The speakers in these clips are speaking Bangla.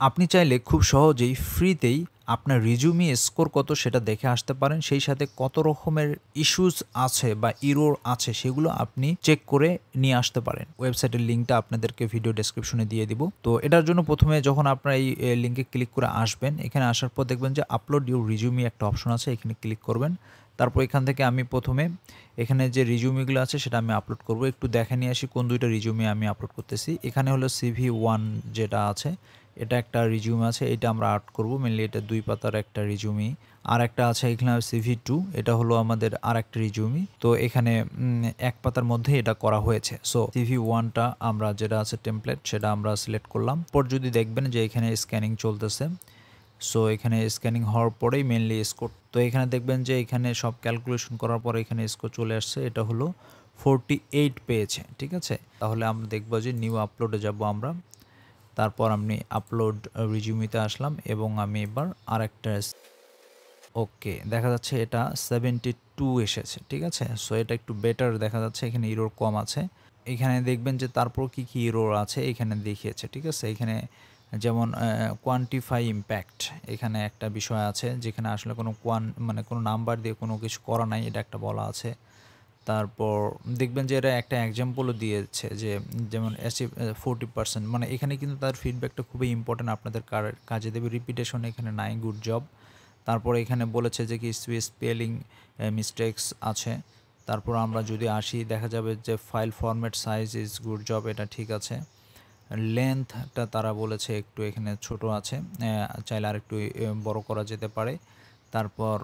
আপনি চাইলে খুব সহজেই ফ্রিতেই আপনার রিজিউমি স্কোর কত সেটা দেখে আসতে পারেন। সেই সাথে কত রকমের ইস্যুস আছে বা এরর আছে সেগুলো আপনি চেক করে নিয়ে আসতে পারেন। ওয়েবসাইটের লিঙ্কটা আপনাদেরকে ভিডিও ডেসক্রিপশনে দিয়ে দিব। তো এটার জন্য প্রথমে যখন আপনারা এই লিঙ্কে ক্লিক করে আসবেন, এখানে আসার পর দেখবেন যে আপলোড ইউর রিজিউমি একটা অপশন আছে, এখানে ক্লিক করবেন। তারপর এখান থেকে আমি প্রথমে এখানে যে রিজিউমিগুলো আছে সেটা আমি আপলোড করব। একটু দেখে নিয়ে আসি কোন 2টা রিজিউমি আমি আপলোড করতেছি। এখানে হলো CV1 যেটা আছে, এটা একটা রিজিউমি আছে, এটা আমরা আর্ট করব। মেইনলি এটা 2 পাতার একটা রিজিউমি। আর একটা আছে এখানে CV2, এটা হলো আমাদের আরেকটা রিজিউমি। তো এখানে 1 পাতার মধ্যে এটা করা হয়েছে। সো CV1টা আমরা যেটা আছে টেমপ্লেট সেটা আমরা সিলেক্ট করলাম। পর যদি দেখবেন যে এখানে স্ক্যানিং চলতেছে। সো এখানে স্ক্যানিং হওয়ার পরেই মেইনলি স্কোর, তো এখানে দেখবেন যে এখানে সব ক্যালকুলেশন করার পরে এখানে স্কোর চলে আসছে। এটা হলো 48 পেয়েছে, ঠিক আছে? তাহলে আমরা দেখব যে নিউ আপলোডে যাব আমরা। তারপর আমি আপলোড রিজিউমিতে আসলাম এবং আমি এবার আরেকটা ওকে, দেখা যাচ্ছে এটা 72 এসেছে, ঠিক আছে? সো এটা একটু বেটার দেখা যাচ্ছে, এখানে এরর কম আছে। এখানে দেখবেন যে তারপর কি এরর আছে এখানে দেখিয়েছে, ঠিক আছে? এখানে যেমন কোয়ান্টিফাই ইমপ্যাক্ট, এখানে একটা বিষয় আছে যেখানে আসলে কোনো মানে কোনো নাম্বার দিয়ে কোনো কিছু করা নাই, এটা একটা বলা আছে। তারপর দেখবেন যে এরা একটা এক্সাম্পলও দিয়েছে যে যেমন অ্যাচিভ 40%, মানে এখানে কিন্তু তার ফিডব্যাকটা খুবই ইম্পর্টেন্ট, আপনাদের কাজে দেবে। রিপিটেশন এখানে নাই, গুড জব। তারপর এখানে বলেছে যে কি স্পেলিং মিস্টেকস আছে। তারপর আমরা যদি আসি দেখা যাবে যে file format size is good job, এটা ঠিক আছে। লেন্থটা তারা বলেছে একটু এখানে ছোট আছে, চাইলে আর একটু বড় করা যেতে পারে। তারপর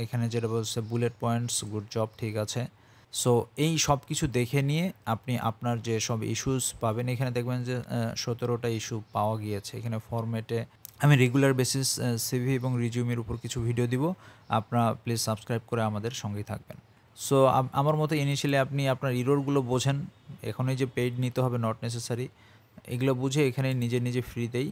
এখানে যেটা বলছে বুলেট পয়েন্টস, গুড জব, ঠিক আছে। সো এই সব কিছু দেখে নিয়ে আপনি আপনার যে সব ইস্যুস পাবেন, এখানে দেখবেন যে 17টা ইস্যু পাওয়া গিয়েছে। এখানে ফরম্যাটে আমি রেগুলার বেসিস সিভি এবং রিজিউমের উপর কিছু ভিডিও দিব, আপনারা প্লিজ সাবস্ক্রাইব করে আমাদের সঙ্গেই থাকবেন। সো আমার মতো ইনিশিয়ালি আপনি আপনার ইররগুলো বোঝেন, এখনই যে পেইড নিতে হবে নট নেসেসারি, এগুলো বুঝে এখানে নিজে নিজে ফ্রিতেই